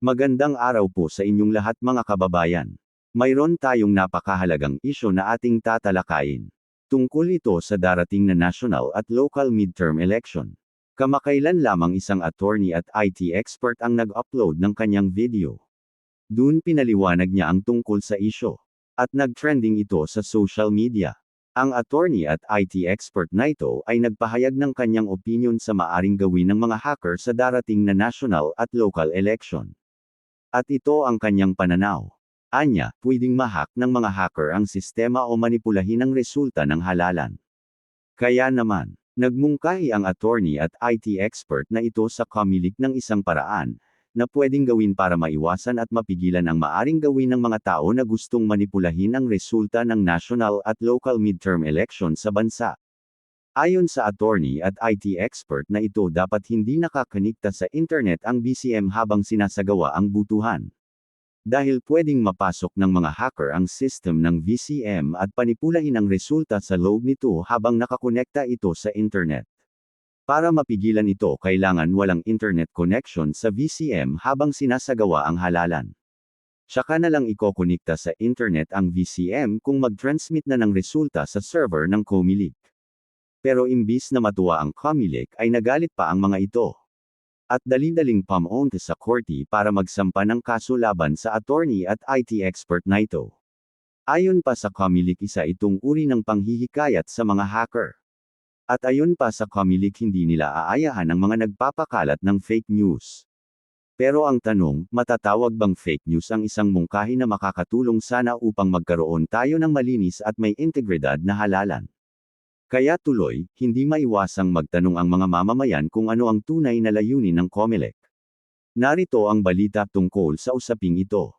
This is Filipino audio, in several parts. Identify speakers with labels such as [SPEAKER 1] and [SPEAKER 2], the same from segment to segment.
[SPEAKER 1] Magandang araw po sa inyong lahat mga kababayan. Mayroon tayong napakahalagang isyu na ating tatalakayin. Tungkol ito sa darating na national at local midterm election. Kamakailan lamang isang attorney at IT expert ang nag-upload ng kanyang video. Doon pinaliwanag niya ang tungkol sa isyu. At nag-trending ito sa social media. Ang attorney at IT expert na ito ay nagpahayag ng kanyang opinion sa maaring gawin ng mga hacker sa darating na national at local election. At ito ang kanyang pananaw. Anya, pwedeng ma-hack ng mga hacker ang sistema o manipulahin ang resulta ng halalan. Kaya naman, nagmungkahi ang attorney at IT expert na ito sa komilik ng isang paraan, na pwedeng gawin para maiwasan at mapigilan ang maaring gawin ng mga tao na gustong manipulahin ang resulta ng national at local midterm election sa bansa. Ayon sa attorney at IT expert na ito dapat hindi nakakanikta sa internet ang BCM habang sinasagawa ang butuhan. Dahil pwedeng mapasok ng mga hacker ang system ng VCM at panipulahin ang resulta sa loob nito habang nakakonekta ito sa internet. Para mapigilan ito kailangan walang internet connection sa VCM habang sinasagawa ang halalan. Tsaka na lang ikokonekta sa internet ang VCM kung mag-transmit na ng resulta sa server ng Comelec. Pero imbis na matuwa ang Comelec ay nagalit pa ang mga ito. At dali-daling pamunta sa korte para magsampa ng kaso laban sa attorney at IT expert na ito. Ayon pa sa Comelec isa itong uri ng panghihikayat sa mga hacker. At ayon pa sa Comelec hindi nila aayahan ang mga nagpapakalat ng fake news. Pero ang tanong, matatawag bang fake news ang isang mungkahi na makakatulong sana upang magkaroon tayo ng malinis at may integridad na halalan? Kaya tuloy, hindi maiwasang magtanong ang mga mamamayan kung ano ang tunay na layunin ng Comelec. Narito ang balita tungkol sa usaping ito.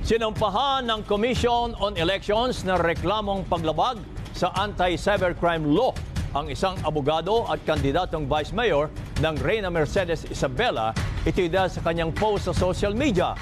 [SPEAKER 2] Sinampahan ng Commission on Elections na reklamong paglabag sa anti-cybercrime law ang isang abogado at kandidatong Vice Mayor ng Reyna Mercedes Isabela, ito dahil sa kanyang post sa social media.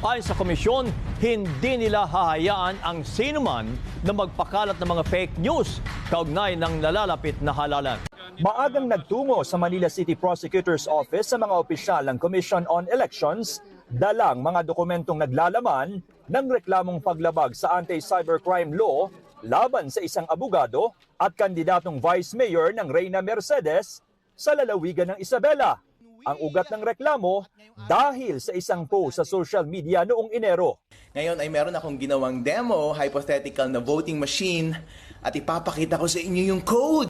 [SPEAKER 2] Ayon sa komisyon, hindi nila hahayaan ang sinuman na magpakalat ng mga fake news kaugnay ng nalalapit na halalan.
[SPEAKER 3] Maagang nagtungo sa Manila City Prosecutor's Office sa mga opisyal ng Commission on Elections, dalang mga dokumentong naglalaman ng reklamong paglabag sa anti-cybercrime law laban sa isang abogado at kandidatong Vice Mayor ng Reyna Mercedes sa lalawigan ng Isabela. Ang ugat ng reklamo dahil sa isang post sa social media noong Enero.
[SPEAKER 4] Ngayon ay meron akong ginawang demo, hypothetical na voting machine, at ipapakita ko sa inyo yung code.